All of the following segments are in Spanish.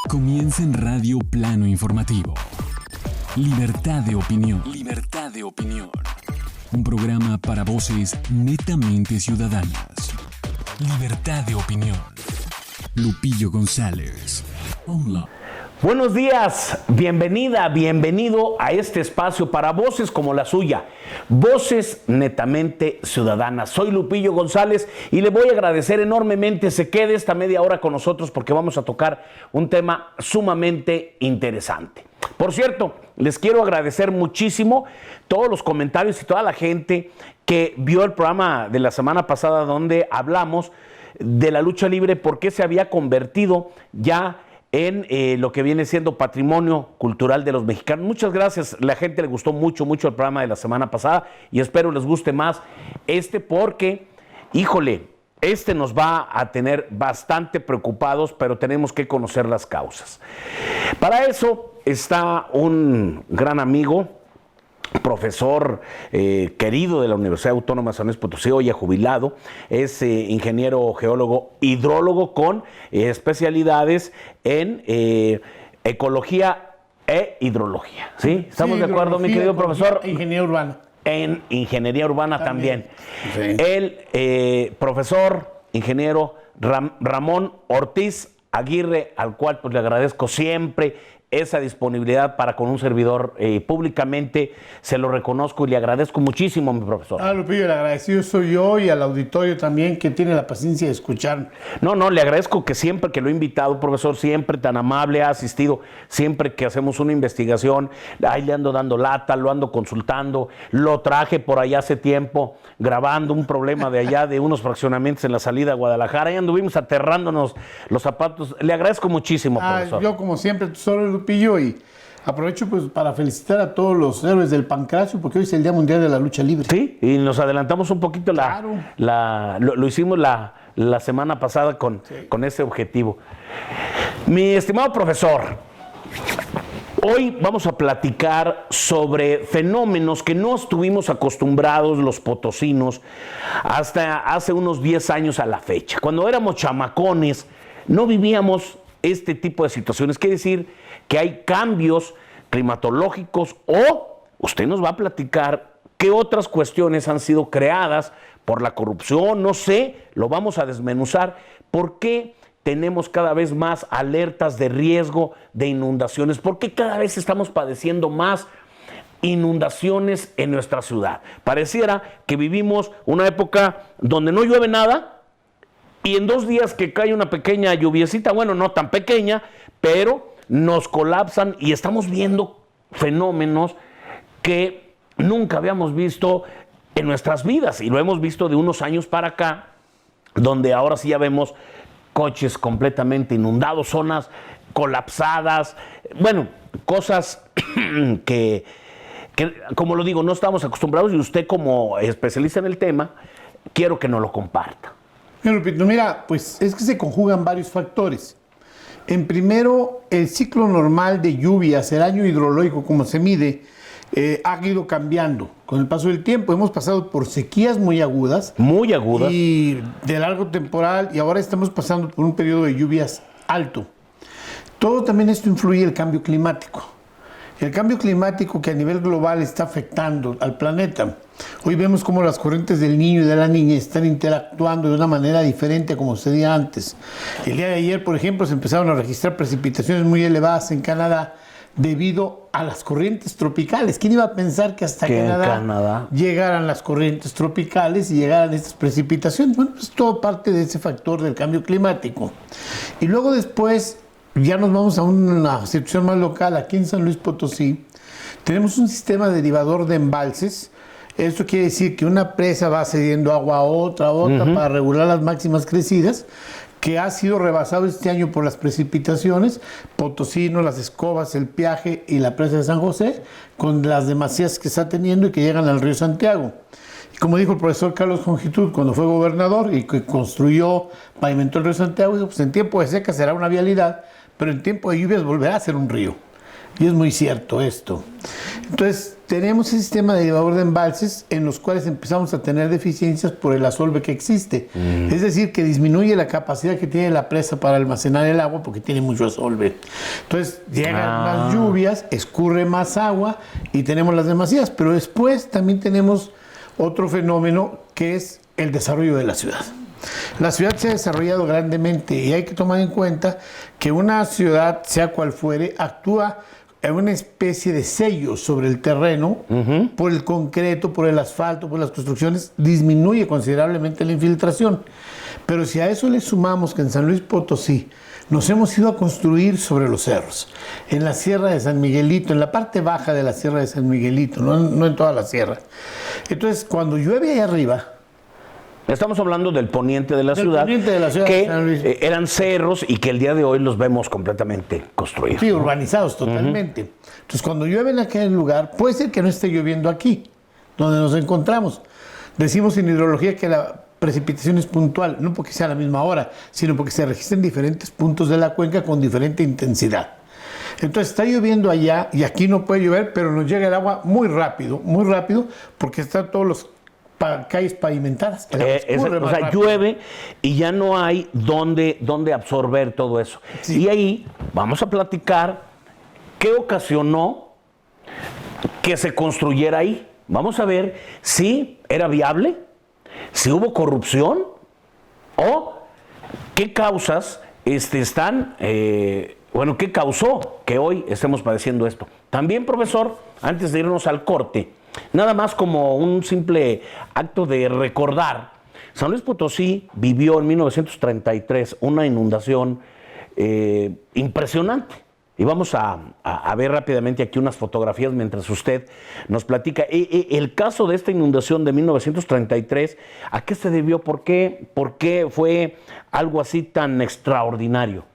Comienza en Radio Plano Informativo. Libertad de opinión. Libertad de opinión. Un programa para voces netamente ciudadanas. Libertad de opinión. Lupillo González. Hola. Buenos días, bienvenida, bienvenido a este espacio para voces como la suya, voces netamente ciudadanas. Soy Lupillo González y le voy a agradecer enormemente se quede esta media hora con nosotros porque vamos a tocar un tema sumamente interesante. Por cierto, les quiero agradecer muchísimo todos los comentarios y toda la gente que vio el programa de la semana pasada donde hablamos de la lucha libre, porque se había convertido ya en lo que viene siendo patrimonio cultural de los mexicanos. Muchas gracias, la gente le gustó mucho el programa de la semana pasada y espero les guste más porque, híjole, nos va a tener bastante preocupados, pero tenemos que conocer las causas. Para eso está un gran amigo, profesor querido de la Universidad Autónoma de San Luis Potosí, hoy jubilado, es ingeniero geólogo hidrólogo con especialidades en ecología e hidrología. ¿Sí? ¿Estamos de acuerdo, mi querido profesor? Ingeniería urbana. En ingeniería urbana también. Sí. El profesor ingeniero Ramón Ortiz Aguirre, al cual pues le agradezco siempre esa disponibilidad para con un servidor públicamente, se lo reconozco y le agradezco muchísimo, mi profesor. Lupillo, el agradecido soy yo y al auditorio también que tiene la paciencia de escuchar. No, le agradezco que siempre que lo he invitado, profesor, siempre tan amable, ha asistido, siempre que hacemos una investigación, ahí le ando dando lata, lo ando consultando, lo traje por allá hace tiempo, grabando un problema de allá de unos fraccionamientos en la salida a Guadalajara, ahí anduvimos aterrándonos los zapatos, le agradezco muchísimo, profesor. Yo como siempre, solo Lupillo, y aprovecho pues para felicitar a todos los héroes del pancracio porque hoy es el Día Mundial de la Lucha Libre. Sí, y nos adelantamos un poquito, claro. Lo hicimos la semana pasada con ese objetivo. Mi estimado profesor, hoy vamos a platicar sobre fenómenos que no estuvimos acostumbrados los potosinos hasta hace unos 10 años a la fecha. Cuando éramos chamacones no vivíamos este tipo de situaciones, quiere decir que hay cambios climatológicos o usted nos va a platicar qué otras cuestiones han sido creadas por la corrupción, no sé, lo vamos a desmenuzar. ¿Por qué tenemos cada vez más alertas de riesgo de inundaciones? ¿Por qué cada vez estamos padeciendo más inundaciones en nuestra ciudad? Pareciera que vivimos una época donde no llueve nada y en 2 días que cae una pequeña lluviecita, bueno, no tan pequeña, pero nos colapsan y estamos viendo fenómenos que nunca habíamos visto en nuestras vidas y lo hemos visto de unos años para acá, donde ahora sí ya vemos coches completamente inundados, zonas colapsadas, bueno, cosas que como lo digo, no estamos acostumbrados y usted como especialista en el tema, quiero que nos lo comparta. Mira, pues es que se conjugan varios factores. En primero, el ciclo normal de lluvias, el año hidrológico como se mide, ha ido cambiando con el paso del tiempo. Hemos pasado por sequías muy agudas. Muy agudas. Y de largo temporal, y ahora estamos pasando por un periodo de lluvias alto. Todo también esto influye en el cambio climático. El cambio climático que a nivel global está afectando al planeta. Hoy vemos cómo las corrientes del Niño y de la Niña están interactuando de una manera diferente a como sucedía antes. El día de ayer, por ejemplo, se empezaron a registrar precipitaciones muy elevadas en Canadá debido a las corrientes tropicales. ¿Quién iba a pensar que hasta Canadá llegaran las corrientes tropicales y llegaran estas precipitaciones? Bueno, es todo parte de ese factor del cambio climático. Y luego después ya nos vamos a una situación más local. Aquí en San Luis Potosí tenemos un sistema derivador de embalses. Esto quiere decir que una presa va cediendo agua a otra para regular las máximas crecidas, que ha sido rebasado este año por las precipitaciones, Potosino, Las Escobas, El Piaje y la presa de San José, con las demasías que está teniendo y que llegan al río Santiago. Y como dijo el profesor Carlos Jongitud cuando fue gobernador y que pavimentó el río Santiago, dijo, pues en tiempo de seca será una vialidad, pero en tiempo de lluvias volverá a ser un río. Y es muy cierto esto. Entonces, tenemos ese sistema de elevador de embalses en los cuales empezamos a tener deficiencias por el asolve que existe. Es decir, que disminuye la capacidad que tiene la presa para almacenar el agua porque tiene mucho asolve. Entonces llegan más lluvias, escurre más agua y tenemos las demasías. Pero después también tenemos otro fenómeno que es el desarrollo de la ciudad. La ciudad se ha desarrollado grandemente y hay que tomar en cuenta que una ciudad, sea cual fuere, actúa en una especie de sello sobre el terreno, por el concreto, por el asfalto, por las construcciones, disminuye considerablemente la infiltración. Pero si a eso le sumamos que en San Luis Potosí nos hemos ido a construir sobre los cerros, en la Sierra de San Miguelito, en la parte baja de la Sierra de San Miguelito, no en toda la sierra. Entonces, cuando llueve ahí arriba, estamos hablando del poniente de la ciudad, que eran cerros y que el día de hoy los vemos completamente construidos. Sí, urbanizados totalmente. Entonces, cuando llueve en aquel lugar, puede ser que no esté lloviendo aquí, donde nos encontramos. Decimos en hidrología que la precipitación es puntual, no porque sea a la misma hora, sino porque se registra en diferentes puntos de la cuenca con diferente intensidad. Entonces, está lloviendo allá y aquí no puede llover, pero nos llega el agua muy rápido, porque están todos los calles pavimentadas. O sea, llueve y ya no hay dónde absorber todo eso. Sí. Y ahí vamos a platicar qué ocasionó que se construyera ahí. Vamos a ver si era viable, si hubo corrupción o qué causas qué causó que hoy estemos padeciendo esto. También, profesor, antes de irnos al corte, nada más como un simple acto de recordar, San Luis Potosí vivió en 1933 una inundación impresionante. Y vamos a ver rápidamente aquí unas fotografías mientras usted nos platica. El caso de esta inundación de 1933, ¿a qué se debió? ¿Por qué fue algo así tan extraordinario?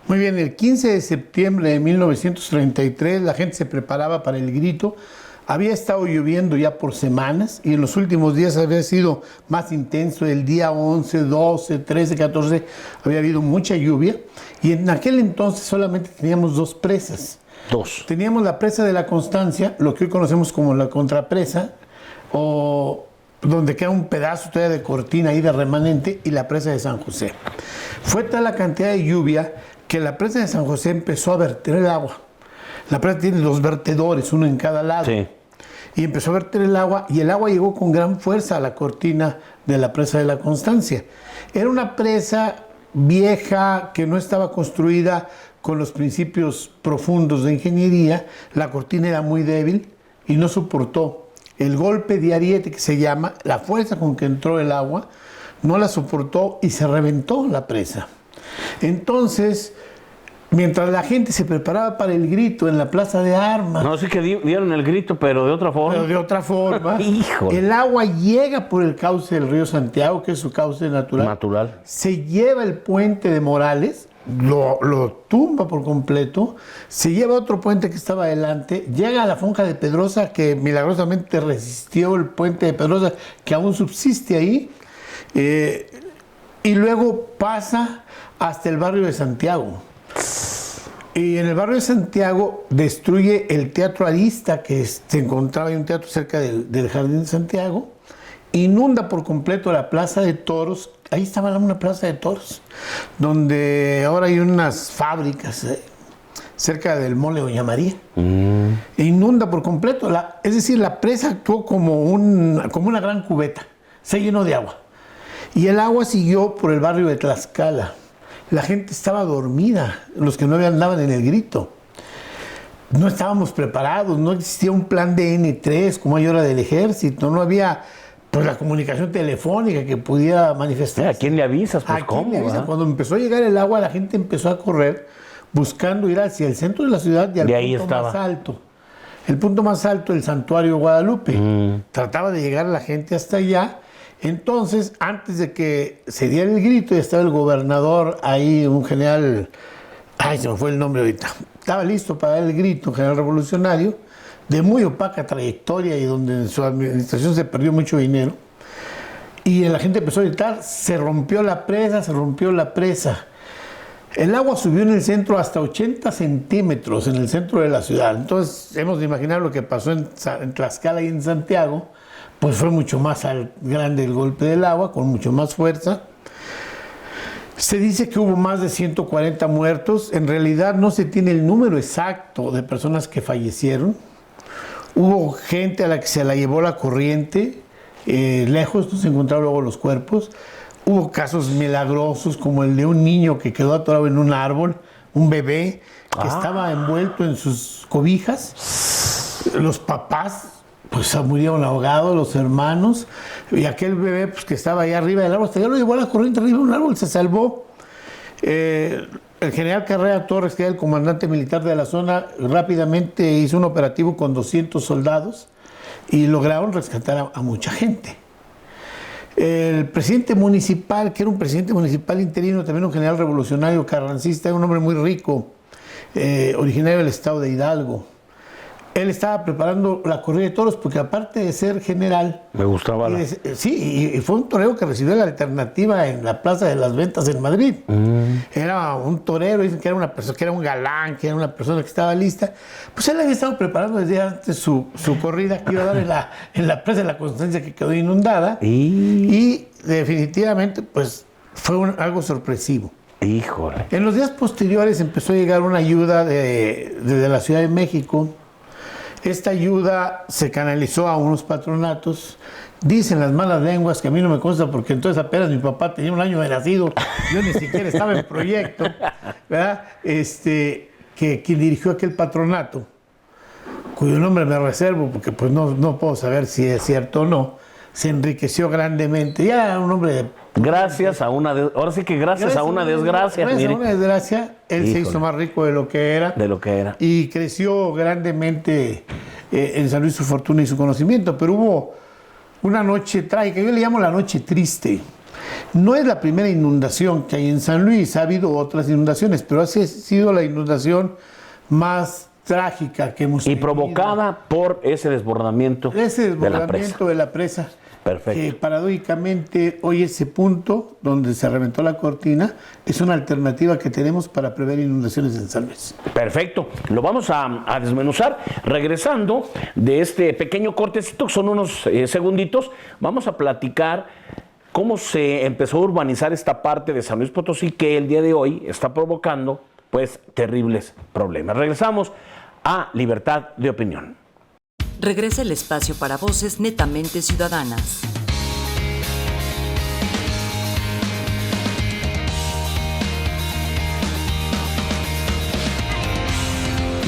Muy bien, el 15 de septiembre de 1933 la gente se preparaba para el grito. Había estado lloviendo ya por semanas y en los últimos días había sido más intenso. El día 11, 12, 13, 14 había habido mucha lluvia y en aquel entonces solamente teníamos dos presas. Teníamos la presa de la Constancia, lo que hoy conocemos como la contrapresa, o donde queda un pedazo todavía de cortina ahí de remanente, y la presa de San José. Fue tal la cantidad de lluvia que la presa de San José empezó a verter el agua. La presa tiene dos vertedores, uno en cada lado. Sí. Y empezó a verter el agua, y el agua llegó con gran fuerza a la cortina de la presa de la Constancia. Era una presa vieja que no estaba construida con los principios profundos de ingeniería. La cortina era muy débil y no soportó el golpe de ariete, que se llama, la fuerza con que entró el agua, no la soportó y se reventó la presa. Entonces, mientras la gente se preparaba para el grito en la Plaza de Armas. No sé que dieron el grito, pero de otra forma. El agua llega por el cauce del río Santiago, que es su cauce natural. Se lleva el puente de Morales, lo tumba por completo, se lleva otro puente que estaba adelante, llega a la Fonja de Pedrosa, que milagrosamente resistió el puente de Pedrosa, que aún subsiste ahí, y luego pasa hasta el barrio de Santiago. Y en el barrio de Santiago destruye el Teatro Arista, que se encontraba en un teatro cerca del Jardín de Santiago, inunda por completo la Plaza de Toros. Ahí estaba una plaza de toros, donde ahora hay unas fábricas cerca del Mole Doña María. E inunda por completo. Es decir, la presa actuó como una gran cubeta, se llenó de agua. Y el agua siguió por el barrio de Tlaxcala. La gente estaba dormida, los que no andaban en el grito. No estábamos preparados, no existía un plan de N3 como hay ahora del ejército, no había la comunicación telefónica que pudiera manifestar. ¿A quién le avisas? Pues, ¿cómo? Cuando empezó a llegar el agua, la gente empezó a correr buscando ir hacia el centro de la ciudad y al punto más alto. El punto más alto, el Santuario Guadalupe. Trataba de llegar la gente hasta allá. Entonces, antes de que se diera el grito, ya estaba el gobernador ahí, un general, se me fue el nombre ahorita, estaba listo para dar el grito, un general revolucionario, de muy opaca trayectoria y donde en su administración se perdió mucho dinero. Y la gente empezó a gritar, se rompió la presa. El agua subió en el centro hasta 80 centímetros en el centro de la ciudad. Entonces, hemos de imaginar lo que pasó en Tlaxcala y en Santiago, pues fue mucho más grande el golpe del agua, con mucho más fuerza. Se dice que hubo más de 140 muertos. En realidad no se tiene el número exacto de personas que fallecieron. Hubo gente a la que se la llevó la corriente, lejos, no se encontraron luego los cuerpos. Hubo casos milagrosos como el de un niño que quedó atorado en un árbol, un bebé que estaba envuelto en sus cobijas. Los papás pues murieron ahogados, los hermanos, y aquel bebé pues, que estaba ahí arriba del árbol, hasta ya lo llevó a la corriente arriba de un árbol, se salvó. El general Carrera Torres, que era el comandante militar de la zona, rápidamente hizo un operativo con 200 soldados y lograron rescatar a mucha gente. El presidente municipal, que era un presidente municipal interino, también un general revolucionario carrancista, un hombre muy rico, originario del estado de Hidalgo. Él estaba preparando la corrida de toros porque aparte de ser general... Me gustaba la... Sí, y fue un torero que recibió la alternativa en la Plaza de las Ventas en Madrid. Era un torero, dicen que era una persona, que era un galán, que era una persona que estaba lista. Pues él había estado preparando desde antes su corrida que iba a dar en la Plaza de la Constancia, que quedó inundada. Y definitivamente pues fue algo sorpresivo. Híjole. En los días posteriores empezó a llegar una ayuda desde la Ciudad de México. Esta ayuda se canalizó a unos patronatos. Dicen las malas lenguas, que a mí no me consta porque entonces apenas mi papá tenía un año de nacido, yo ni siquiera estaba en proyecto, ¿verdad? Que quien dirigió aquel patronato, cuyo nombre me reservo porque pues no puedo saber si es cierto o no, se enriqueció grandemente. Ya era un hombre de... Gracias a una... Ahora sí que gracias a una desgracia. Gracias a una desgracia, él se hizo más rico de lo que era. De lo que era. Y creció grandemente en San Luis su fortuna y su conocimiento. Pero hubo una noche trágica, yo le llamo la noche triste. No es la primera inundación que hay en San Luis, ha habido otras inundaciones, pero ha sido la inundación más trágica que hemos tenido. Y provocada por ese desbordamiento, de la presa. Perfecto. Que paradójicamente hoy ese punto donde se reventó la cortina es una alternativa que tenemos para prever inundaciones en San Luis. Perfecto, lo vamos a desmenuzar. Regresando de este pequeño cortecito, que son unos segunditos, vamos a platicar cómo se empezó a urbanizar esta parte de San Luis Potosí que el día de hoy está provocando pues terribles problemas. Regresamos a Libertad de Opinión. Regresa el espacio para voces netamente ciudadanas.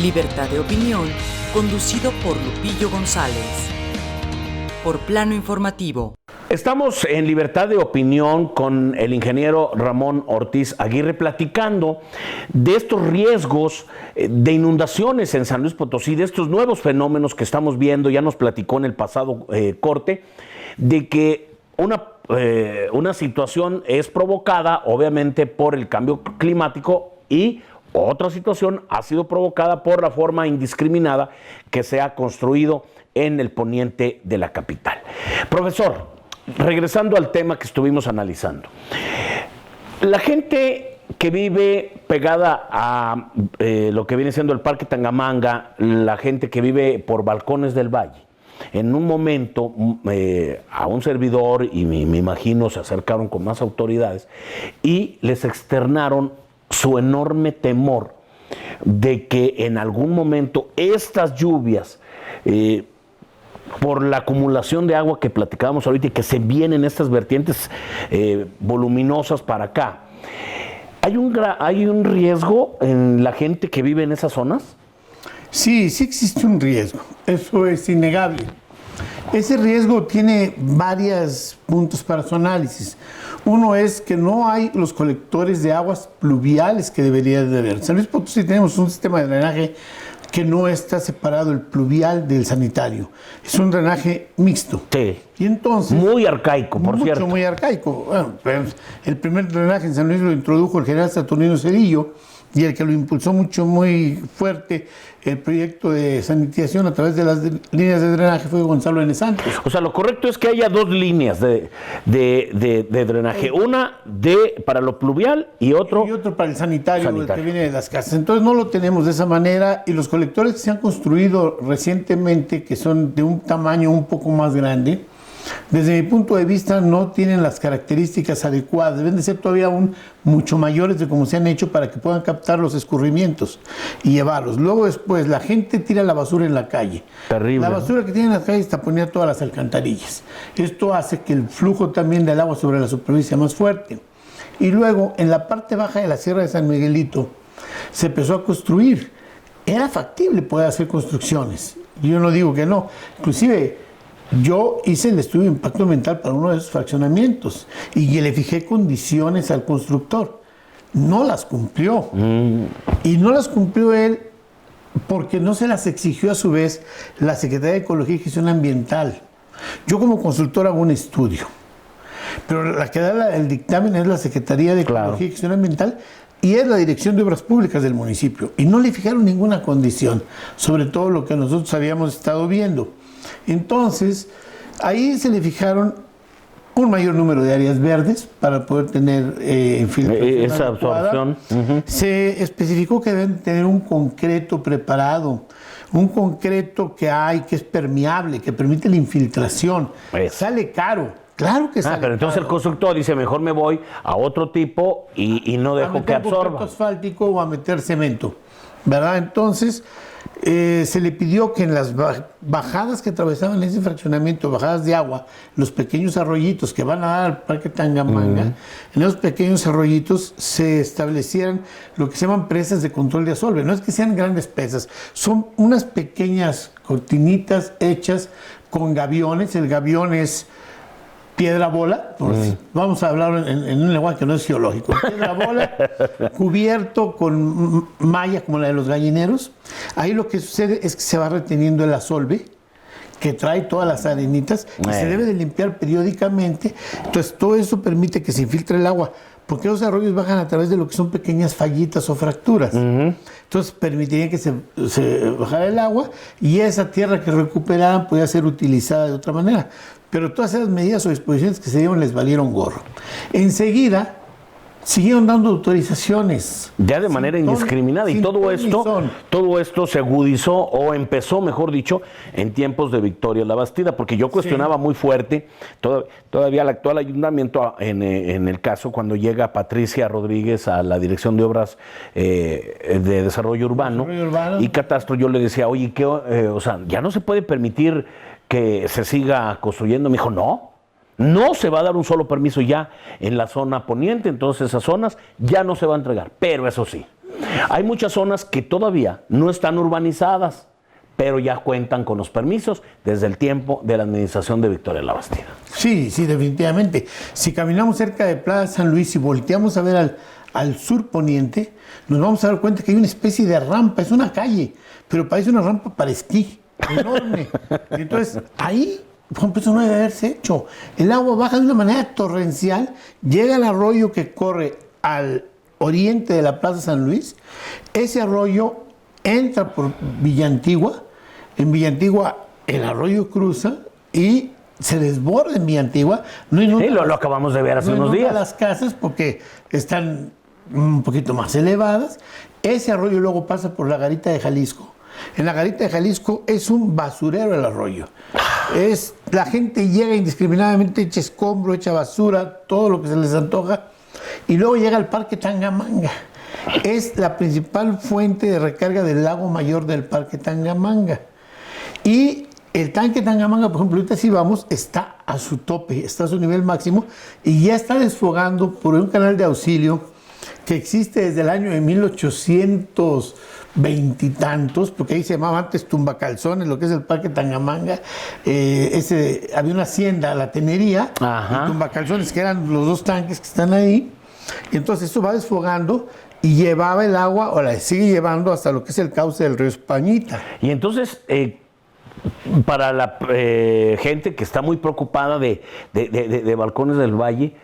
Libertad de Opinión, conducido por Lupillo González. Por Plano Informativo. Estamos en Libertad de Opinión con el ingeniero Ramón Ortiz Aguirre platicando de estos riesgos de inundaciones en San Luis Potosí, de estos nuevos fenómenos que estamos viendo. Ya nos platicó en el pasado corte de que una situación es provocada obviamente por el cambio climático y otra situación ha sido provocada por la forma indiscriminada que se ha construido en el poniente de la capital. Profesor, regresando al tema que estuvimos analizando, la gente que vive pegada a lo que viene siendo el Parque Tangamanga, la gente que vive por Balcones del Valle, en un momento a un servidor, y me imagino se acercaron con más autoridades y les externaron su enorme temor de que en algún momento estas lluvias, por la acumulación de agua que platicábamos ahorita y que se vienen estas vertientes voluminosas para acá, ¿hay un riesgo en la gente que vive en esas zonas? Sí existe un riesgo, eso es innegable. Ese riesgo tiene varios puntos para su análisis. Uno es que no hay los colectores de aguas pluviales que debería de haber. En San Luis Potosí tenemos un sistema de drenaje que no está separado el pluvial del sanitario. Es un drenaje mixto. Sí. Y entonces... Muy arcaico, por cierto. Muy arcaico. Bueno, pues, el primer drenaje en San Luis lo introdujo el general Saturnino Cedillo, y el que lo impulsó muy fuerte el proyecto de sanitización a través de las líneas de drenaje fue Gonzalo N. Santos. O sea, lo correcto es que haya dos líneas de drenaje. Una para lo pluvial y otro para el sanitario, el que viene de las casas. Entonces no lo tenemos de esa manera, y los colectores que se han construido recientemente, que son de un tamaño un poco más grande, desde mi punto de vista no tienen las características adecuadas, deben de ser todavía aún mucho mayores de como se han hecho para que puedan captar los escurrimientos y llevarlos. Luego después la gente tira la basura en la calle. Terrible. La basura que tiene en las calles taponea todas las alcantarillas. Esto hace que el flujo también del agua sobre la superficie sea más fuerte. Y luego en la parte baja de la Sierra de San Miguelito se empezó a construir. Era factible poder hacer construcciones. Yo no digo que no. Inclusive yo hice el estudio de impacto ambiental para uno de esos fraccionamientos y le fijé condiciones al constructor. No las cumplió. Y no las cumplió él porque no se las exigió a su vez la Secretaría de Ecología y Gestión Ambiental. Yo como consultor hago un estudio, pero la que da el dictamen es la Secretaría de Ecología y Gestión Ambiental y es la Dirección de Obras Públicas del municipio. Y no le fijaron ninguna condición, sobre todo lo que nosotros habíamos estado viendo. Entonces, ahí se le fijaron un mayor número de áreas verdes para poder tener infiltración esa absorción. Se especificó que deben tener un concreto preparado, un concreto que es permeable, que permite la infiltración. Sale caro. Claro que sale pero entonces caro. el constructor dice, mejor me voy a otro tipo y no dejo que absorba. A meter asfáltico o a meter cemento, ¿verdad? Entonces, se le pidió que en las bajadas que atravesaban ese fraccionamiento, bajadas de agua, los pequeños arroyitos que van a dar al Parque Tangamanga, en esos pequeños arroyitos se establecieran lo que se llaman presas de control de asolve. No es que sean grandes presas, son unas pequeñas cortinitas hechas con gaviones. El gavión es piedra bola, vamos a hablar en un lenguaje que no es geológico, piedra bola cubierto con malla como la de los gallineros. Ahí lo que sucede es que se va reteniendo el asolve que trae todas las arenitas y se debe de limpiar periódicamente. Entonces todo eso permite que se infiltre el agua, porque los arroyos bajan a través de lo que son pequeñas fallitas o fracturas. Entonces permitiría que se bajara el agua y esa tierra que recuperaran podía ser utilizada de otra manera. Pero todas esas medidas o disposiciones que se dieron les valieron gorro. Enseguida siguieron dando autorizaciones. Ya de manera indiscriminada. Y todo esto se agudizó o empezó, mejor dicho, en tiempos de Victoria La Bastida, porque yo cuestionaba muy fuerte todavía el actual ayuntamiento en el caso cuando llega Patricia Rodríguez a la Dirección de Obras de Desarrollo Urbano y Catastro. Yo le decía, oye, o sea, ya no se puede permitir que se siga construyendo. Me dijo, no se va a dar un solo permiso ya en la zona poniente, entonces esas zonas ya no se va a entregar. Pero eso sí, hay muchas zonas que todavía no están urbanizadas, pero ya cuentan con los permisos desde el tiempo de la administración de Victoria La Bastida. Sí, definitivamente. Si caminamos cerca de Plaza San Luis y volteamos a ver al sur poniente, nos vamos a dar cuenta que hay una especie de rampa, es una calle, pero parece una rampa para esquí, enorme. Entonces, ahí, por ejemplo, eso no debe haberse hecho. El agua baja de una manera torrencial, llega al arroyo que corre al oriente de la Plaza San Luis. Ese arroyo entra por Villa Antigua. En Villa Antigua el arroyo cruza y se desborda en Villa Antigua. No lo acabamos de ver hace unos días. Las casas porque están un poquito más elevadas. Ese arroyo luego pasa por la Garita de Jalisco. En la Garita de Jalisco es un basurero el arroyo. La gente llega indiscriminadamente, echa escombro, echa basura, todo lo que se les antoja, y luego llega al Parque Tangamanga. Es la principal fuente de recarga del lago mayor del Parque Tangamanga. Y el tanque Tangamanga, por ejemplo, ahorita si vamos, está a su tope, está a su nivel máximo, y ya está desfogando por un canal de auxilio que existe desde el año de 1820 y tantos, porque ahí se llamaba antes Tumbacalzones, lo que es el Parque Tangamanga. Había una hacienda, la Tenería, y Tumbacalzones, que eran los dos tanques que están ahí. Y entonces esto va desfogando y llevaba el agua, o la sigue llevando hasta lo que es el cauce del río Españita. Y entonces, para la gente que está muy preocupada de Balcones del Valle,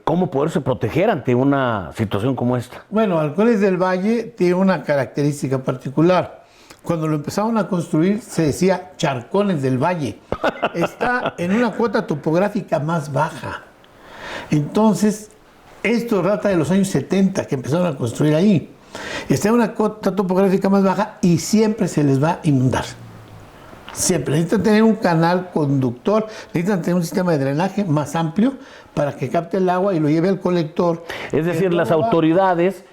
¿cómo poderse proteger ante una situación como esta? Bueno, Balcones del Valle tiene una característica particular. Cuando lo empezaron a construir se decía Charcones del Valle. Está en una cuota topográfica más baja. Entonces, esto data de los años 70 que empezaron a construir ahí. Está en una cuota topográfica más baja y siempre se les va a inundar. Siempre. Necesitan tener un canal conductor, necesitan tener un sistema de drenaje más amplio para que capte el agua y lo lleve al colector. Es decir, las autoridades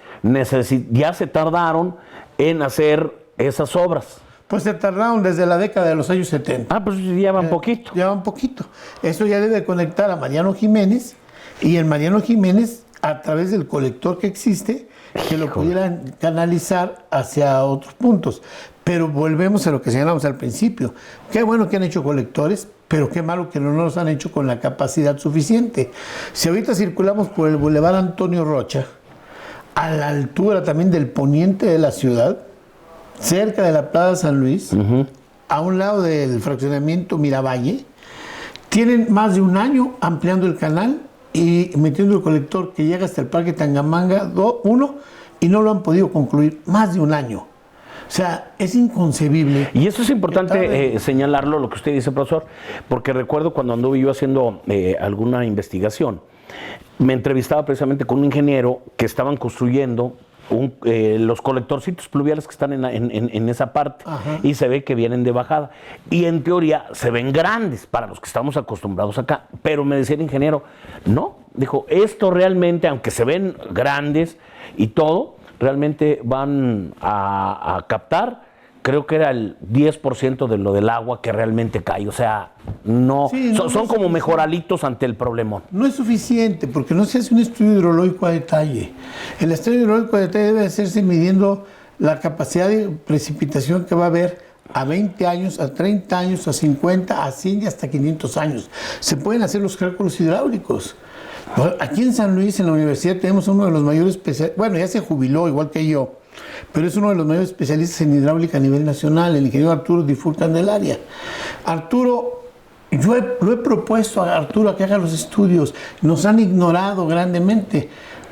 ya se tardaron en hacer esas obras. Pues se tardaron desde la década de los años 70. Ah, pues llevan poquito. Llevan poquito. Eso ya debe conectar a Mariano Jiménez y el Mariano Jiménez, a través del colector que existe, que lo pudieran canalizar hacia otros puntos. Pero volvemos a lo que señalamos al principio. Qué bueno que han hecho colectores, pero qué malo que no los han hecho con la capacidad suficiente. Si ahorita circulamos por el Boulevard Antonio Rocha, a la altura también del poniente de la ciudad, cerca de la Plaza San Luis, a un lado del fraccionamiento Miravalle, tienen más de un año ampliando el canal y metiendo el colector que llega hasta el Parque Tangamanga 1 y no lo han podido concluir. Más de un año. O sea, es inconcebible. Y eso es importante señalarlo, lo que usted dice, profesor, porque recuerdo cuando anduve yo haciendo alguna investigación, me entrevistaba precisamente con un ingeniero que estaban construyendo los colectorcitos pluviales que están en esa parte. Ajá. Y se ve que vienen de bajada. Y en teoría se ven grandes para los que estamos acostumbrados acá. Pero me decía el ingeniero, no, dijo, esto realmente, aunque se ven grandes y todo, realmente van a captar, creo que era el 10% de lo del agua que realmente cae. O sea, no, sí, son como mejoralitos ante el problemón. No es suficiente porque no se hace un estudio hidrológico a detalle. El estudio hidrológico a detalle debe hacerse midiendo la capacidad de precipitación que va a haber a 20 años, a 30 años, a 50, a 100 y hasta 500 años. Se pueden hacer los cálculos hidráulicos. Aquí en San Luis, en la universidad, tenemos uno de los mayores especialistas, bueno, ya se jubiló igual que yo, pero es uno de los mayores especialistas en hidráulica a nivel nacional, el ingeniero Arturo Difur Candelaria. Arturo, lo he propuesto a Arturo a que haga los estudios, nos han ignorado grandemente.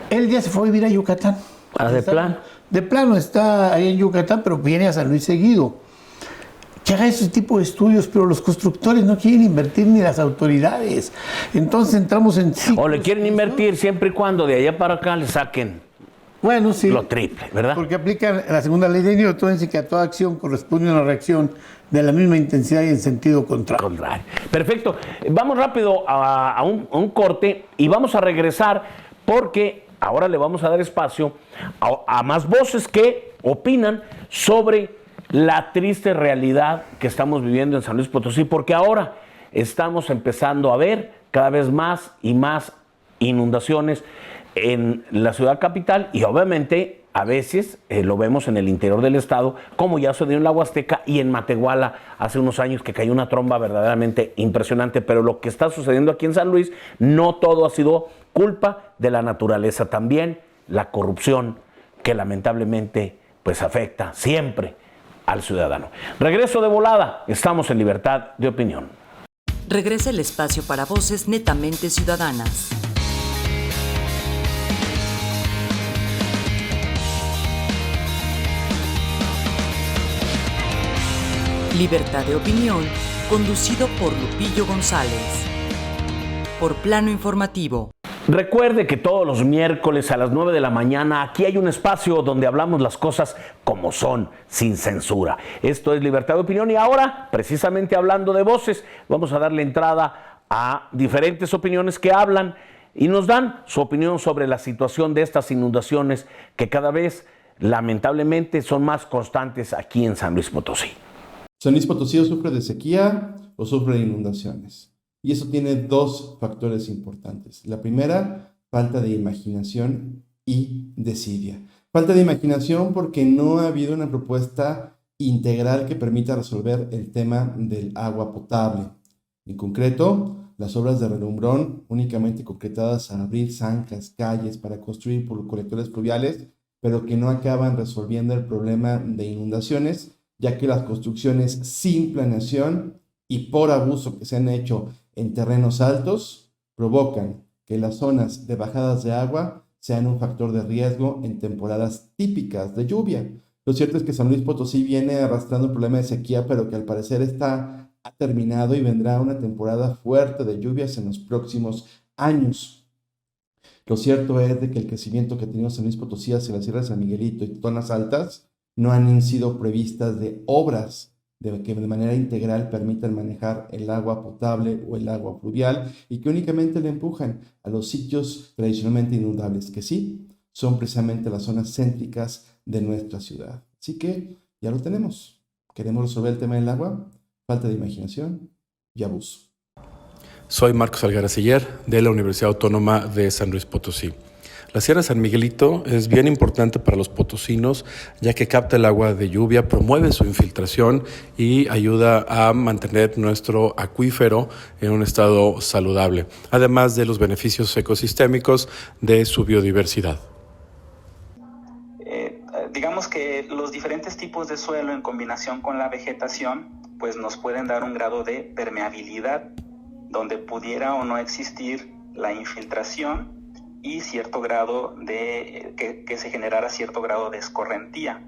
Él ya se fue a vivir a Yucatán. ¿Ah, de plano? De plano, está ahí en Yucatán, pero viene a San Luis seguido. Que haga ese tipo de estudios, pero los constructores no quieren invertir ni las autoridades. Entonces entramos en... O le quieren invertir siempre y cuando de allá para acá le saquen, bueno, sí, lo triple, ¿verdad? Porque aplican la segunda ley de Newton, que a toda acción corresponde una reacción de la misma intensidad y en sentido contrario. Perfecto. Vamos rápido a un corte y vamos a regresar porque ahora le vamos a dar espacio a más voces que opinan sobre la triste realidad que estamos viviendo en San Luis Potosí, porque ahora estamos empezando a ver cada vez más y más inundaciones en la ciudad capital y obviamente a veces lo vemos en el interior del estado, como ya sucedió en la Huasteca y en Matehuala hace unos años que cayó una tromba verdaderamente impresionante, pero lo que está sucediendo aquí en San Luis, no todo ha sido culpa de la naturaleza, también la corrupción que lamentablemente pues afecta siempre al ciudadano. Regreso de volada, estamos en Libertad de Opinión. Regresa el espacio para voces netamente ciudadanas. Libertad de Opinión, conducido por Lupillo González. Por Plano Informativo. Recuerde que todos los miércoles a las 9 de la mañana aquí hay un espacio donde hablamos las cosas como son, sin censura. Esto es Libertad de Opinión y ahora, precisamente hablando de voces, vamos a darle entrada a diferentes opiniones que hablan y nos dan su opinión sobre la situación de estas inundaciones que cada vez, lamentablemente, son más constantes aquí en San Luis Potosí. San Luis Potosí o sufre de sequía o sufre de inundaciones. Y eso tiene dos factores importantes. La primera, falta de imaginación y desidia. Falta de imaginación porque no ha habido una propuesta integral que permita resolver el tema del agua potable. En concreto, las obras de relumbrón únicamente concretadas a abrir zanjas, calles para construir por colectores pluviales, pero que no acaban resolviendo el problema de inundaciones, ya que las construcciones sin planeación y por abuso que se han hecho en terrenos altos provocan que las zonas de bajadas de agua sean un factor de riesgo en temporadas típicas de lluvia. Lo cierto es que San Luis Potosí viene arrastrando un problema de sequía, pero que al parecer ha terminado y vendrá una temporada fuerte de lluvias en los próximos años. Lo cierto es de que el crecimiento que ha tenido San Luis Potosí hacia la Sierra de San Miguelito y zonas altas no han sido previstas de obras que de manera integral permitan manejar el agua potable o el agua fluvial y que únicamente le empujan a los sitios tradicionalmente inundables, que sí, son precisamente las zonas céntricas de nuestra ciudad. Así que ya lo tenemos. Queremos resolver el tema del agua, falta de imaginación y abuso. Soy Marcos Algaraciller de la Universidad Autónoma de San Luis Potosí. La Sierra de San Miguelito es bien importante para los potosinos, ya que capta el agua de lluvia, promueve su infiltración y ayuda a mantener nuestro acuífero en un estado saludable, además de los beneficios ecosistémicos de su biodiversidad. Digamos que los diferentes tipos de suelo en combinación con la vegetación pues nos pueden dar un grado de permeabilidad donde pudiera o no existir la infiltración y cierto grado de que se generara cierto grado de escorrentía.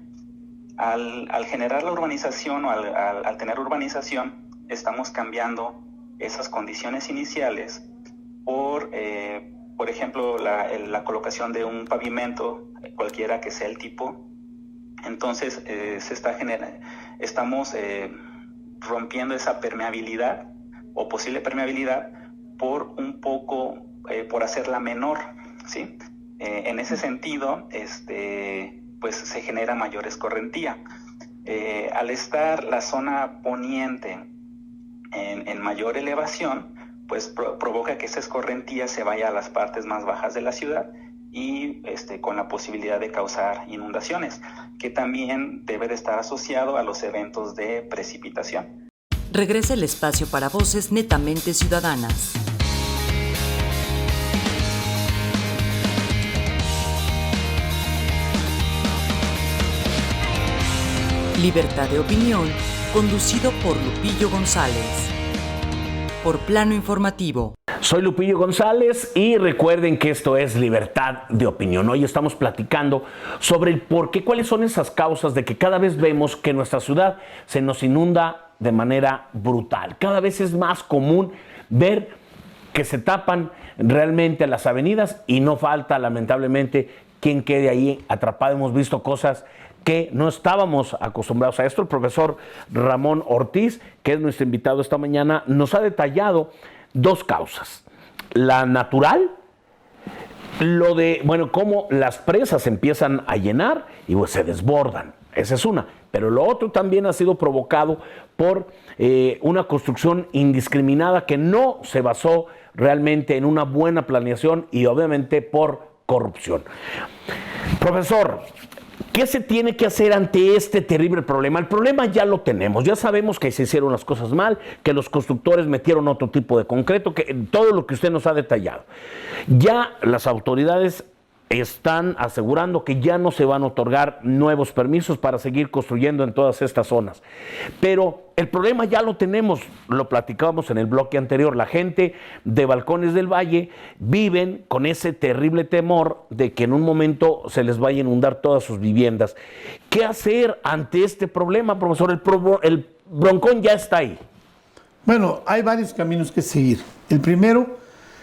Al generar la urbanización o al tener urbanización, estamos cambiando esas condiciones iniciales por ejemplo, la colocación de un pavimento, cualquiera que sea el tipo. Entonces, estamos rompiendo esa permeabilidad o posible permeabilidad por hacerla menor, ¿sí? En ese sentido, pues se genera mayor escorrentía. Al estar la zona poniente en mayor elevación, pues provoca que esa escorrentía se vaya a las partes más bajas de la ciudad y con la posibilidad de causar inundaciones, que también debe de estar asociado a los eventos de precipitación. Regresa el espacio para voces netamente ciudadanas. Libertad de opinión, conducido por Lupillo González. Por Plano Informativo. Soy Lupillo González y recuerden que esto es Libertad de Opinión. Hoy estamos platicando sobre el por qué, cuáles son esas causas de que cada vez vemos que nuestra ciudad se nos inunda de manera brutal. Cada vez es más común ver que se tapan realmente las avenidas y no falta, lamentablemente, quien quede ahí atrapado. Hemos visto cosas que no estábamos acostumbrados a esto. El profesor Ramón Ortiz, que es nuestro invitado esta mañana, nos ha detallado dos causas. La natural, cómo las presas empiezan a llenar y pues se desbordan. Esa es una. Pero lo otro también ha sido provocado por una construcción indiscriminada que no se basó realmente en una buena planeación y obviamente por corrupción. Profesor, ¿qué se tiene que hacer ante este terrible problema? El problema ya lo tenemos, ya sabemos que se hicieron las cosas mal, que los constructores metieron otro tipo de concreto, que todo lo que usted nos ha detallado. Ya las autoridades están asegurando que ya no se van a otorgar nuevos permisos para seguir construyendo en todas estas zonas. Pero el problema ya lo tenemos, lo platicábamos en el bloque anterior. La gente de Balcones del Valle viven con ese terrible temor de que en un momento se les vaya a inundar todas sus viviendas. ¿Qué hacer ante este problema, profesor? El broncón ya está ahí. Bueno, hay varios caminos que seguir. El primero,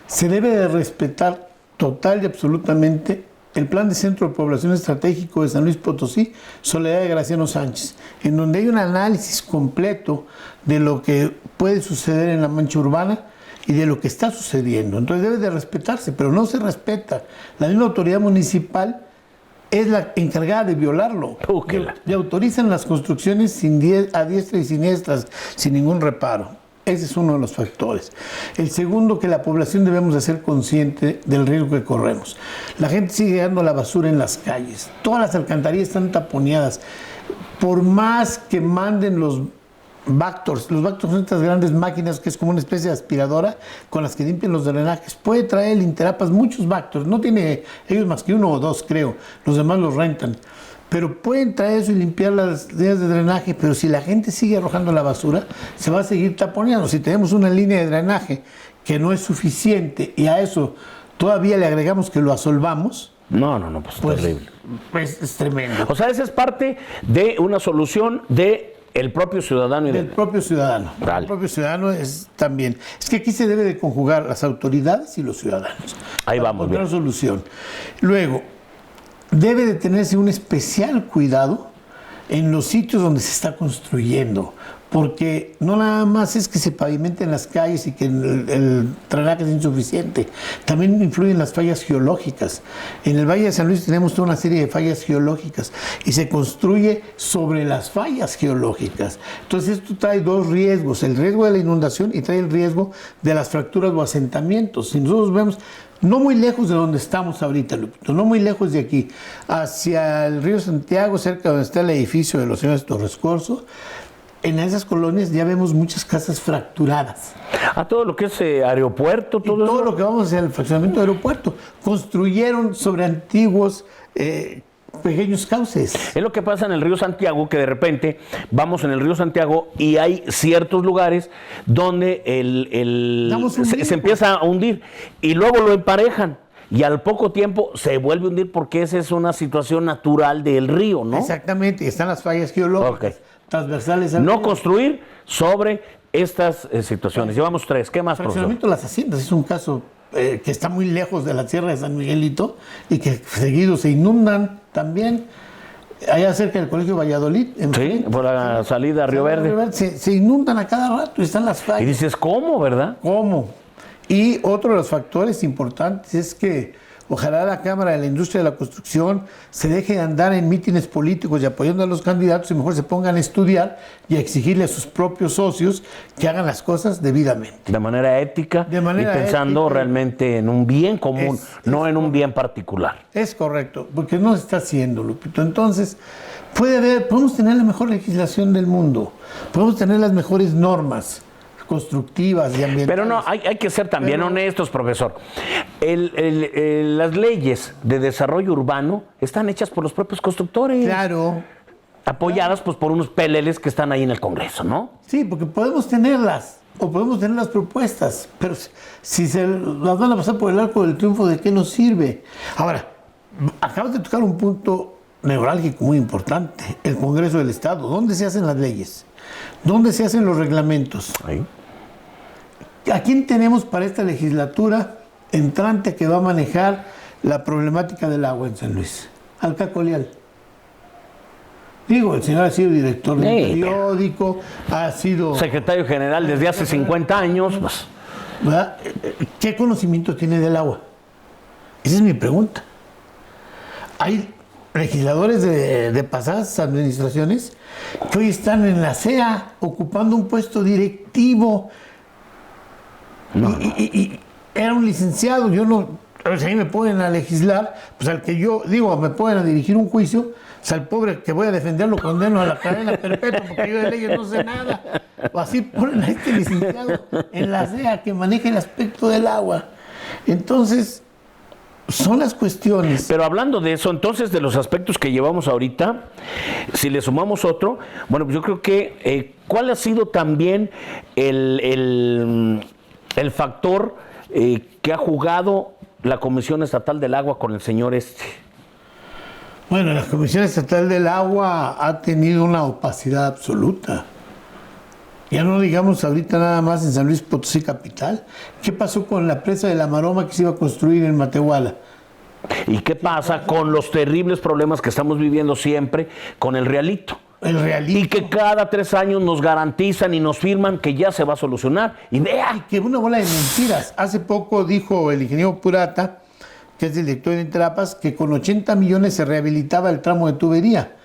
se debe de respetar total y absolutamente el Plan de Centro de Población Estratégico de San Luis Potosí, Soledad de Graciano Sánchez, en donde hay un análisis completo de lo que puede suceder en la mancha urbana y de lo que está sucediendo. Entonces debe de respetarse, pero no se respeta. La misma autoridad municipal es la encargada de violarlo. Le autorizan las construcciones a diestra y siniestra, sin ningún reparo. Ese es uno de los factores. El segundo, que la población debemos de ser consciente del riesgo que corremos. La gente sigue dando la basura en las calles. Todas las alcantarillas están taponeadas. Por más que manden los Vactors. Los Vactors son estas grandes máquinas que es como una especie de aspiradora con las que limpian los drenajes. Puede traer el Interapas muchos Vactors. No tiene ellos más que 1 o 2, creo. Los demás los rentan. Pero pueden traer eso y limpiar las líneas de drenaje. Pero si la gente sigue arrojando la basura, se va a seguir taponeando. Si tenemos una línea de drenaje que no es suficiente y a eso todavía le agregamos que lo asolvamos, pues terrible. Pues es tremendo. O sea, esa es parte de una solución de el propio ciudadano. Del propio ciudadano. Dale. El propio ciudadano es también. Es que aquí se debe de conjugar las autoridades y los ciudadanos. Ahí vamos, Otra bien. solución. Luego, debe de tenerse un especial cuidado en los sitios donde se está construyendo. Porque no nada más es que se pavimenten las calles y que el drenaje es insuficiente, también influyen las fallas geológicas. En el Valle de San Luis tenemos toda una serie de fallas geológicas y se construye sobre las fallas geológicas. Entonces esto trae dos riesgos, el riesgo de la inundación y trae el riesgo de las fracturas o asentamientos. Si nosotros vemos, no muy lejos de donde estamos ahorita, Lupito, no muy lejos de aquí, hacia el río Santiago, cerca donde está el edificio de los señores Torres Corzo, en esas colonias ya vemos muchas casas fracturadas. A todo lo que es aeropuerto, todo eso. Todo lo que vamos hacia el fraccionamiento de aeropuerto. Construyeron sobre antiguos pequeños cauces. Es lo que pasa en el río Santiago, que de repente vamos en el río Santiago y hay ciertos lugares donde se empieza a hundir y luego lo emparejan. Y al poco tiempo se vuelve a hundir porque esa es una situación natural del río, ¿no? Exactamente, y están las fallas geológicas. Ok. Transversales al No río. construir sobre estas situaciones. Llevamos 3. ¿Qué más, profesor? Fraccionamiento de las haciendas es un caso que está muy lejos de la Sierra de San Miguelito y que seguido se inundan también. Allá cerca del Colegio Valladolid. Sí, por la salida a Río Verde. Se inundan a cada rato y están las fallas. Y dices, ¿cómo, verdad? ¿Cómo? Y otro de los factores importantes es que ojalá la Cámara de la Industria de la Construcción se deje de andar en mítines políticos y apoyando a los candidatos y mejor se pongan a estudiar y a exigirle a sus propios socios que hagan las cosas debidamente. De manera ética De manera y pensando ética. realmente en un bien común, no en un bien particular. Es correcto, porque no se está haciendo, Lupito. Entonces, podemos tener la mejor legislación del mundo, podemos tener las mejores normas constructivas y ambientales. Pero no, hay que ser también honestos, profesor. Las leyes de desarrollo urbano están hechas por los propios constructores. Claro. Apoyadas pues por unos peleles que están ahí en el Congreso, ¿no? Sí, porque podemos tenerlas, o podemos tener las propuestas, pero si se las van a pasar por el arco del triunfo, ¿de qué nos sirve? Ahora, acabas de tocar un punto neurálgico muy importante, el Congreso del Estado. ¿Dónde se hacen las leyes? ¿Dónde se hacen los reglamentos? Ahí. ¿A quién tenemos para esta legislatura entrante que va a manejar la problemática del agua en San Luis? Al Caco Leal. Digo, el señor ha sido director de un periódico, ha sido secretario general desde hace 50 años. Pues. ¿Verdad? ¿Qué conocimiento tiene del agua? Esa es mi pregunta. Hay legisladores de pasadas administraciones que hoy están en la CEA ocupando un puesto directivo. Y era un licenciado. Yo no, a ver, si a mí me ponen a legislar, pues al que yo digo, me ponen a dirigir un juicio, pues al pobre que voy a defender lo condeno a la cadena perpetua porque yo de leyes no sé nada. O así ponen a este licenciado en la CEA que maneja el aspecto del agua. Entonces, son las cuestiones. Pero hablando de eso, entonces, de los aspectos que llevamos ahorita, si le sumamos otro, bueno, pues yo creo que, ¿cuál ha sido también el factor que ha jugado la Comisión Estatal del Agua con el señor Bueno, la Comisión Estatal del Agua ha tenido una opacidad absoluta. Ya no digamos ahorita nada más en San Luis Potosí capital. ¿Qué pasó con la presa de la Maroma que se iba a construir en Matehuala? ¿Y qué pasa con los terribles problemas que estamos viviendo siempre con el Realito? El Realito. Y que cada 3 años nos garantizan y nos firman que ya se va a solucionar. Y vea. Que una bola de mentiras. Hace poco dijo el ingeniero Purata, que es el director de Interapas, que con 80 millones se rehabilitaba el tramo de tubería.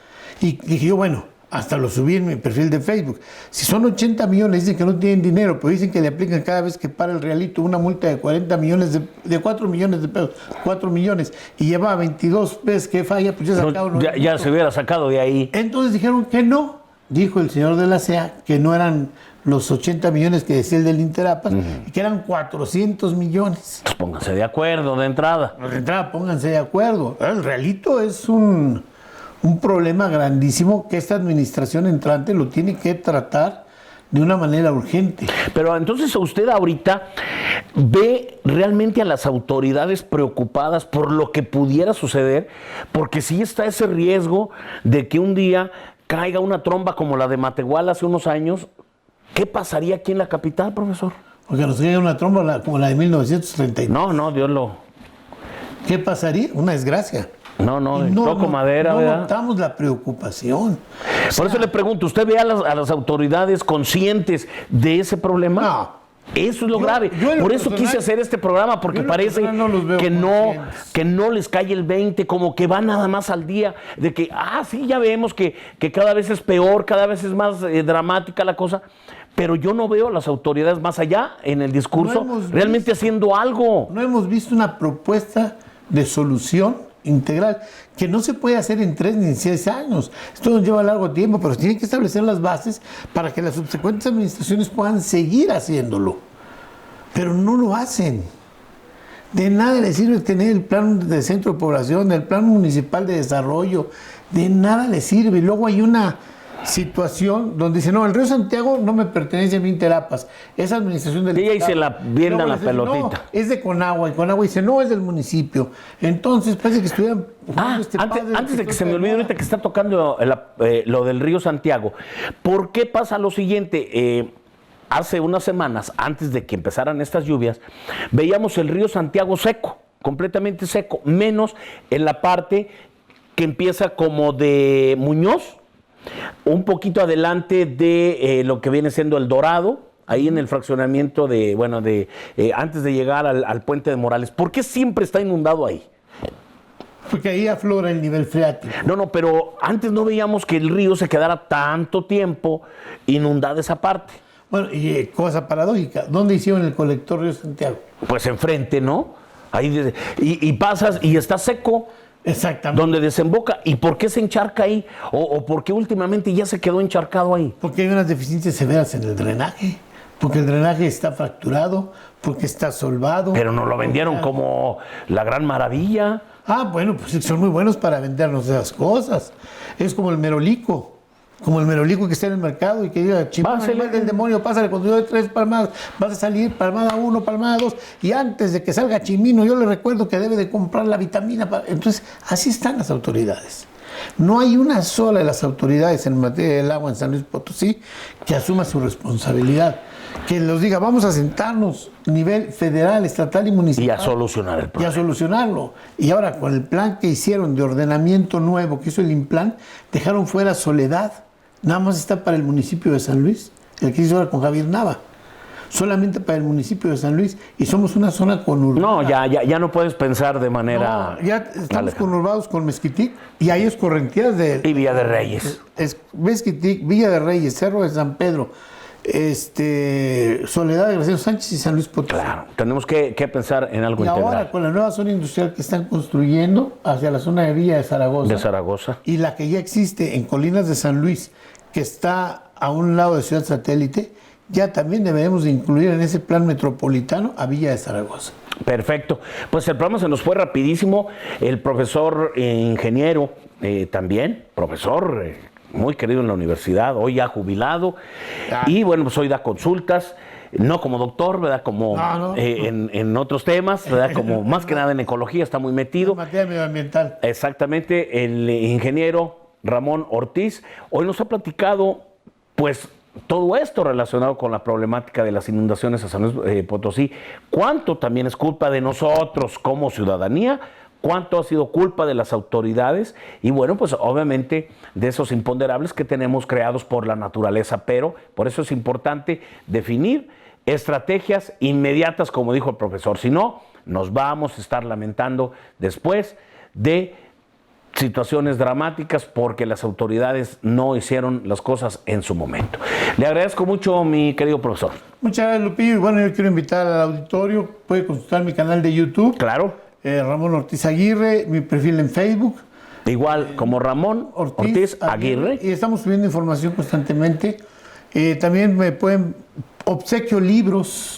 Y dije yo, bueno, hasta lo subí en mi perfil de Facebook. Si son 80 millones, dicen que no tienen dinero, pero dicen que le aplican cada vez que para el Realito una multa de 40 millones, de 4 millones de pesos, 4 millones, y lleva 22 veces que falla, pues ya sacaron. Ya se hubiera sacado de ahí. Entonces dijeron que no, dijo el señor de la CEA que no eran los 80 millones que decía el del Interapas, y que eran 400 millones. Pues pónganse de acuerdo de entrada. De entrada, pónganse de acuerdo. El realito es un problema grandísimo que esta administración entrante lo tiene que tratar de una manera urgente. Pero entonces usted ahorita ve realmente a las autoridades preocupadas por lo que pudiera suceder, porque sí está ese riesgo de que un día caiga una tromba como la de Matehuala hace unos años. ¿Qué pasaría aquí en la capital, profesor? Porque nos caiga una tromba como la de 1939. No, Dios lo... ¿Qué pasaría? Una desgracia. No, toco madera, ¿verdad? No notamos la preocupación. Por eso le pregunto, ¿usted ve a las autoridades conscientes de ese problema? No. Eso es lo grave. Por eso quise hacer este programa, porque parece que no les cae el 20, como que va nada más al día, de que, sí, ya vemos que cada vez es peor, cada vez es más dramática la cosa, pero yo no veo a las autoridades más allá en el discurso realmente haciendo algo. No hemos visto una propuesta de solución integral, que no se puede hacer en 3 ni en 6 años. Esto nos lleva largo tiempo, pero se tienen que establecer las bases para que las subsecuentes administraciones puedan seguir haciéndolo. Pero no lo hacen. De nada les sirve tener el plan de centro de población, el plan municipal de desarrollo, de nada les sirve. Luego hay una situación donde dice, no, el río Santiago no me pertenece a mí, Interapas, es administración del Estado. Y ahí se la vienda la pelotita. No, es de Conagua, y Conagua dice, no, es del municipio. Entonces parece que estuvieran... Antes de que se me olvide, ahorita que está tocando lo del río Santiago, ¿por qué pasa lo siguiente? Hace unas semanas, antes de que empezaran estas lluvias, veíamos el río Santiago seco, completamente seco, menos en la parte que empieza como de Muñoz, un poquito adelante de lo que viene siendo El Dorado, ahí en el fraccionamiento antes de llegar al puente de Morales. ¿Por qué siempre está inundado ahí? Porque ahí aflora el nivel freático. No, pero antes no veíamos que el río se quedara tanto tiempo inundada esa parte. Bueno, y cosa paradójica, ¿dónde hicieron el colector Río Santiago? Pues enfrente, ¿no? Ahí y pasas y está seco. Exactamente. Donde desemboca. ¿Y por qué se encharca ahí? ¿O por qué últimamente ya se quedó encharcado ahí? Porque hay unas deficiencias severas en el drenaje. Porque el drenaje está fracturado, porque está solvado. Pero nos lo vendieron como la gran maravilla. Bueno, pues son muy buenos para vendernos esas cosas. Es como el merolico. Como el merolico que está en el mercado y que diga, chimán, animal del demonio, pásale, cuando yo doy 3 palmadas, vas a salir palmada 1, palmada 2, y antes de que salga Chimino, yo le recuerdo que debe de comprar la vitamina. Entonces, así están las autoridades. No hay una sola de las autoridades en materia del agua en San Luis Potosí que asuma su responsabilidad, que los diga, vamos a sentarnos a nivel federal, estatal y municipal. Y a solucionar el problema. Y a solucionarlo. Y ahora, con el plan que hicieron de ordenamiento nuevo, que hizo el INPLAN, dejaron fuera Soledad. Nada más está para el municipio de San Luis, el que hizo ahora con Javier Nava. Solamente para el municipio de San Luis, y somos una zona conurbada. No, ya no puedes pensar de manera... No, ya estamos conurbados con Mezquitic, y hay escorrentías de... Y Villa de Reyes. Mezquitic, Villa de Reyes, Cerro de San Pedro, Soledad de Graciano Sánchez y San Luis Potosí. Claro, tenemos que pensar en algo integral. Y ahora con la nueva zona industrial que están construyendo hacia la zona de Villa de Zaragoza. De Zaragoza. Y la que ya existe en Colinas de San Luis, que está a un lado de Ciudad Satélite, ya también deberemos de incluir en ese plan metropolitano a Villa de Zaragoza. Perfecto. Pues el programa se nos fue rapidísimo. El profesor ingeniero también, profesor muy querido en la universidad, hoy ya jubilado. Y bueno, pues hoy da consultas. No como doctor, ¿verdad? Como en otros temas, ¿verdad? Como más que nada en ecología, está muy metido. En materia medioambiental. Exactamente. El ingeniero Ramón Ortiz hoy nos ha platicado, pues, todo esto relacionado con la problemática de las inundaciones a San Luis Potosí. ¿Cuánto también es culpa de nosotros como ciudadanía? ¿Cuánto ha sido culpa de las autoridades? Y bueno, pues obviamente de esos imponderables que tenemos creados por la naturaleza. Pero por eso es importante definir estrategias inmediatas, como dijo el profesor. Si no, nos vamos a estar lamentando después de situaciones dramáticas porque las autoridades no hicieron las cosas en su momento. Le agradezco mucho, mi querido profesor. Muchas gracias, Lupillo. Y bueno, yo quiero invitar al auditorio, puede consultar mi canal de YouTube. Claro. Ramón Ortiz Aguirre, mi perfil en Facebook. Igual como Ramón Ortiz Aguirre. Y estamos subiendo información constantemente. También me pueden obsequio libros.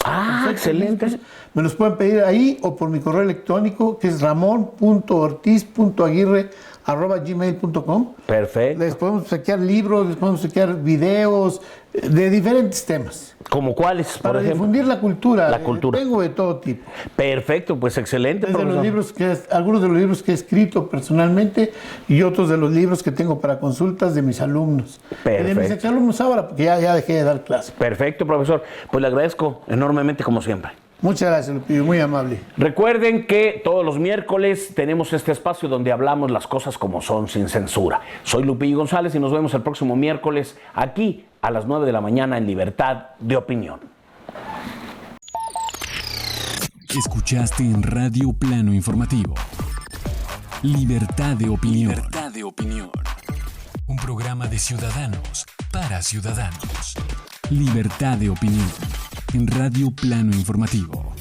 Excelente. Libros, me los pueden pedir ahí o por mi correo electrónico, que es ramon.ortiz.aguirre@gmail.com. Perfecto. Les podemos obsequiar libros, les podemos obsequiar videos de diferentes temas. ¿Como cuáles, por Para ejemplo? difundir la cultura. La cultura. Tengo de todo tipo. Perfecto, pues excelente. Desde profesor. los libros algunos de los libros que he escrito personalmente y otros de los libros que tengo para consultas de mis alumnos. Perfecto. De mis exalumnos ahora, porque ya dejé de dar clases. Perfecto, profesor. Pues le agradezco enormemente como siempre. Muchas gracias, Lupillo, muy amable. Recuerden que todos los miércoles tenemos este espacio donde hablamos las cosas como son, sin censura. Soy Lupillo González y nos vemos el próximo miércoles aquí a las 9 de la mañana en Libertad de Opinión. Escuchaste en Radio Plano Informativo Libertad de Opinión. Libertad de Opinión. Un programa de ciudadanos para ciudadanos. Libertad de Opinión en Radio Plano Informativo.